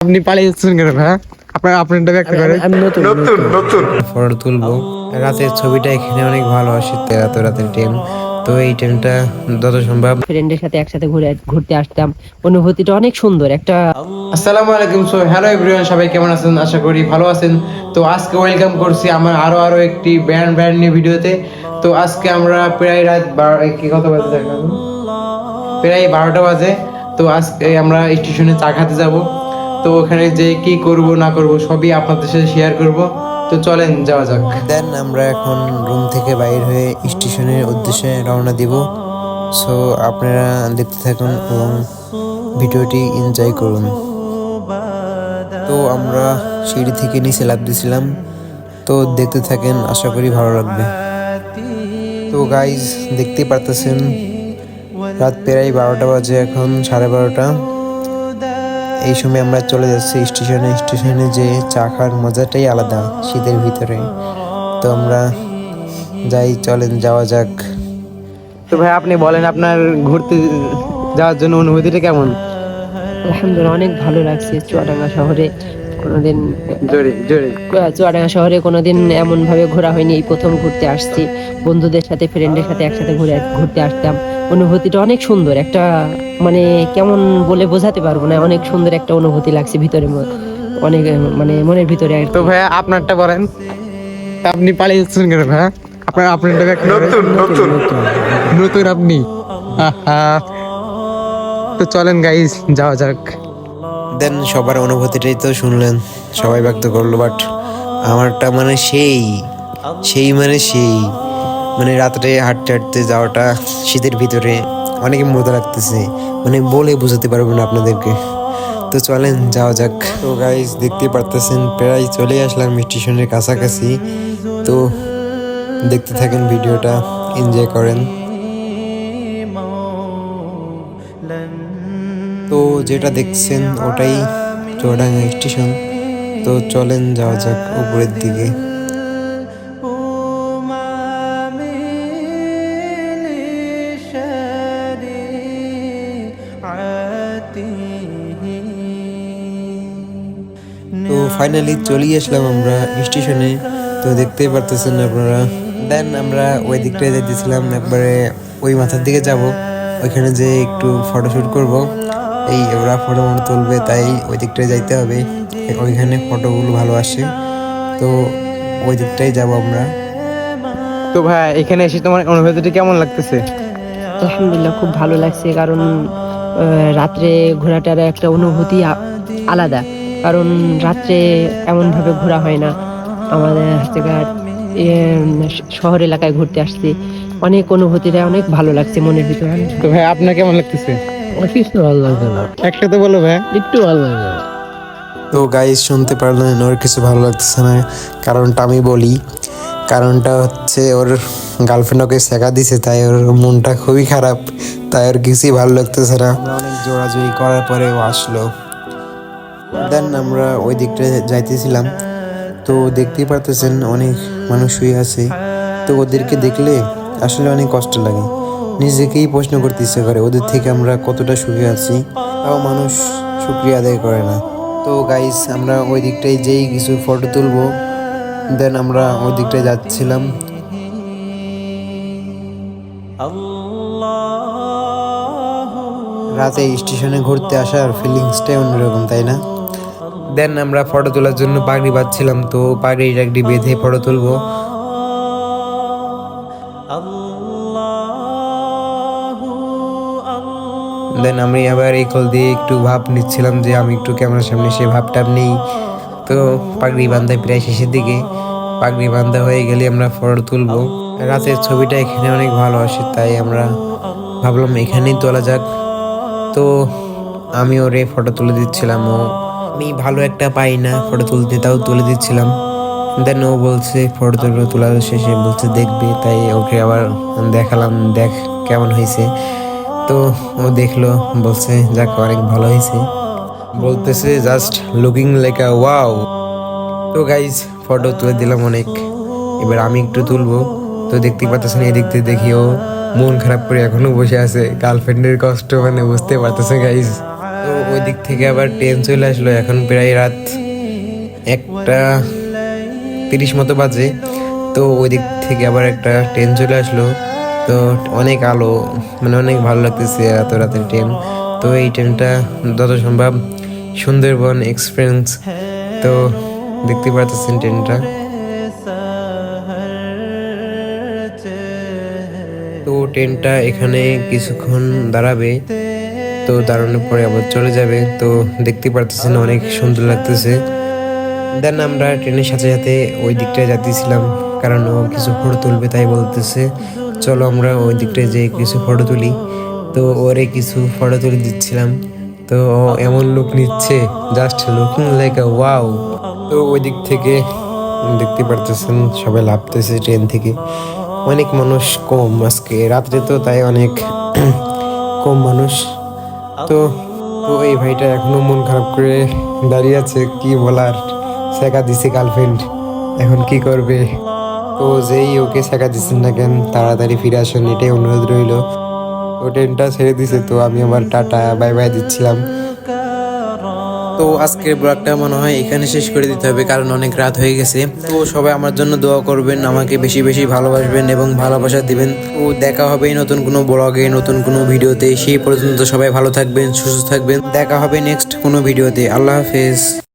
আপনি পালিয়ে যাচ্ছেন কেন ভাই? আপনার আপনারটা একটা করে আমি নতুন নতুন নতুন ফটো তুলবো। রাতের ছবিটা এখানে অনেক ভালো আসে, এত রাতের টাইম, তো এই টাইমটা যত সম্ভব ফ্রেন্ডের সাথে একসাথে ঘুরতে আসতাম, অনুভূতিটা অনেক সুন্দর একটা। আসসালামু আলাইকুম। সো হ্যালো এভরিওয়ান, সবাই কেমন আছেন? আশা করি ভালো আছেন। তো আজকে ওয়েলকাম করছি আমার আরো একটি ব্র্যান্ড নিউ ভিডিওতে। তো আজকে আমরা প্রায় রাত কি কত বাজে দেখলাম, প্রায় 12টা বাজে। তো আজকে আমরা স্টেশনে চা খেতে যাব। তো ওখানে যে কি করব না করব সবই আপনাদের সাথে শেয়ার করব। তো চলেন যাওয়া যাক। দেন আমরা এখন রুম থেকে বাইর হয়ে স্টেশনের উদ্দেশ্যে রওনা দিব। সো আপনারা দেখতে থাকুন এবং ভিডিওটি এনজয় করুন। তো আমরা সিঁড়ি থেকে নিচে লাফ দিয়েছিলাম, তো দেখতে থাকেন, আশা করি ভালো লাগবে। তো গাইজ দেখতে পারতেছেন রাত প্রায় 12টা বাজে, এখন 12:30। এই সময় আমরা চলে যাচ্ছি স্টেশনে যে চা খাওয়ার মজাটাই আলাদা শীতের ভিতরে। তো আমরা যাই, চলেন যাওয়া যাক। তো ভাই আপনি বলেন আপনার ঘুরতে যাওয়ার জন্য অনুভূতিটা কেমন? আলহামদুলিল্লাহ অনেক ভালো লাগছে। চুয়াডাঙ্গা শহরে কোনোদিন কোনোদিন এমন ভাবে ঘোরা হয়নি, এই প্রথম ঘুরতে আসছি। বন্ধুদের সাথে ফ্রেন্ডের সাথে একসাথে ঘুরতে আসতাম, অনুভূতিটা অনেক সুন্দর একটা, মানে কেমন বলে বোঝাতে পারবো না, অনেক সুন্দর একটা অনুভূতি লাগছে ভিতরে, অনেক মানে মনের ভিতরে। তো ভাইয়া আপনারটা বলেন। আপনি পালিয়ে যাচ্ছেন কেন ভাইয়া? আপনারটা নতুন নতুন নতুন আপনি। আহা। তো চলেন গাইস যাওয়া যাক। দেন সবার অনুভূতিটাই তো শুনলেন, সবাই ব্যক্ত করলো, বাট আমারটা মানে মানে রাত্রে হাঁটতে যাওয়াটা শীতের ভিতরে অনেক মজা লাগতেছে, মানে বলে বোঝাতে পারবো না আপনাদেরকে। তো চলেন যাওয়া যাক। তো গাইস দেখতে পারতেছেন প্রায় চলে আসলাম স্টেশনের কাছাকাছি। তো দেখতে থাকেন, ভিডিওটা এনজয় করেন। তো যেটা দেখছেন ওটাই চুয়াডাঙ্গা স্টেশন। তো চলেন যাওয়া যাক উপরের দিকে। তো ফাইনালি চলে আসলাম আমরা স্টেশনে। তো দেখতেই পারতেছেন আপনারা। দেন আমরা ওই দিকটায় যেতেছিলাম, একবারে ওই মাথার দিকে যাব, ওইখানে যে একটু ফটোশ্যুট করব। এই ওরা ফটো তুলবে, তাই ওই দিকটায় যাইতে হবে, ওইখানে ফটোগুলো ভালো আসে। তো ওই দিকটাই যাব আমরা। তো ভাই এখানে এসে তোমার অনুভূতিটা কেমন লাগতেছে? আলহামদুলিল্লাহ খুব ভালো লাগছে, কারণ রাত্রে ঘোরাটার একটা অনুভূতি আলাদা। কারণ রাত্রে এমন ভাবে ঘোরা হয় না। আমাদের শহর এলাকায় ঘুরতে আসছি, অনেক অনুভূতিটা অনেক ভালো লাগছে মনের ভিতরে। তো ভাই আপনার কেমন লাগতেছে? কিছু ভালো লাগছে না, একটা তো বলো ভাই। একটু ভালো লাগছে না। তো গাইস শুনতে পারলেন ওর কিছু ভালো লাগতেছে না, কারণটা আমি বলি। কারণটা হচ্ছে ওর গার্লফ্রেন্ড ওকে শেখা দিছে, তাই ওর মনটা খুবই খারাপ, তাই ওর কিছুই ভালো লাগতেছে না। অনেক জোরাজুরি করার পরে ও আসলো। দেন আমরা ওই দিকটা যাইতেছিলাম। তো দেখতেই পারতেছেন অনেক মানুষ শুয়ে আছে। তো ওদেরকে দেখলে আসলে অনেক কষ্ট লাগে, নিজেকেই প্রশ্ন করতে ইচ্ছে করে ওদের থেকে আমরা কতটা সুখে আছি, তাও মানুষ শুকরিয়া আদায় করে না। তো গাইস আমরা ওই দিকটায় যেই কিছু ফটো তুলবো, দেন আমরা ওই দিকটায় যাচ্ছিলাম। রাতে স্টেশনে ঘুরতে আসার ফিলিংসটাই অন্যরকম, তাই না? দেন আমরা ফটো তোলার জন্য পাগড়ি বাঁধছিলাম, তো পাগড়ি টাগড়ি বেঁধে ফটো তুলবো। দেন আমি আবার এই কল দিয়ে একটু ভাব নিচ্ছিলাম যে আমি একটু ক্যামেরার সামনে সে ভাবটা নেই। তো পাগড়ি বান্ধা প্রায় শেষের দিকে, পাগড়ি বান্ধা হয়ে গেলে আমরা ফটো তুলবো। রাতের ছবিটা এখানে অনেক ভালো আসে, তাই আমরা ভাবলাম এখানেই তোলা যাক। তো আমি ওরে ফটো তুলে দিচ্ছিলাম, আমি ভালো একটা পাই না ফটো তুলতে, তাও তুলে দিচ্ছিলাম। দেন ও বলছে ফটো তোলার শেষে বলছে দেখবে, তাই ওকে আবার দেখালাম, দেখ কেমন হয়েছে। তো ও দেখলো, বলছে যাক অনেক ভালো হয়েছে, বলতেছে জাস্ট লুকিং লাইক আ ওয়াও। তো গাইজ ফটো তুলে দিলাম অনেক, এবার আমি একটু তুলবো। তো দেখতে পাচ্ছেন এই দেখতে দেখি ও মন খারাপ করে এখনো বসে আছে, গার্লফ্রেন্ডের কষ্ট মানে বুঝতে পারতেছে গাইজ। তো ওই দিক থেকে আবার ট্রেন চলে আসলো। এখন প্রায় রাত 1:30 মতো বাজে। তো ওই দিক থেকে আবার একটা ট্রেন চলে আসলো। তো অনেক আলো, মানে অনেক ভালো লাগতেছে এত রাতের ট্রেন। তো এই ট্রেনটা যত সম্ভব সুন্দরবন এক্সপ্রেস। তো দেখতে পাচ্ছেন ট্রেনটা। তো ট্রেনটা এখানে কিছুক্ষণ দাঁড়াবে, তো দাঁড়ানোর পরে আবার চলে যাবে। তো দেখতে পারতেছেন অনেক সুন্দর লাগতেছে। দেন আমরা ট্রেনের সাথে সাথে ওই দিকটায় যাচ্ছিলাম, কারণ ও কিছু ফটো তুলবে, তাই বলতেছে চলো আমরা ওই দিকটায় যেয়ে কিছু ফটো তুলি। তো ওরে কিছু ফটো তুলে দিচ্ছিলাম। তো ও এমন লুক নিচ্ছে, জাস্ট লুকিং লাইক আ ওয়াও। তো ওই দিক থেকে দেখতে পারতেছেন সবাই লাফতেছে ট্রেন থেকে। অনেক মানুষ কম আজকে রাত্রে, তো তাই অনেক কম মানুষ। তো তো এই ভাইটা এখনো মন খারাপ করে দাঁড়িয়ে আছে, কি বলার। শেখা দিছে গার্লফ্রেন্ড, এখন কি করবে। তো যেই ওকে শেখা দিচ্ছেন না কেন, তাড়াতাড়ি ফিরে আসুন, এটাই অনুরোধ রইল। তো ট্রেনটা ছেড়ে দিছে, তো আমি আবার টাটা বাই বাই দিচ্ছিলাম। তো আজকের ব্লগটা মনে হয় এখানে শেষ করে দিতে হবে, কারণ অনেক রাত হয়ে গেছে। তো সবাই আমার জন্য দোয়া করবেন, আমাকে বেশি বেশি ভালোবাসবেন এবং ভালোবাসা দিবেন। তো দেখা হবে নতুন কোনো ব্লগে, নতুন কোনো ভিডিওতে। সেই পর্যন্ত সবাই ভালো থাকবেন, সুস্থ থাকবেন। দেখা হবে নেক্সট কোনো ভিডিওতে। আল্লাহ হাফেজ।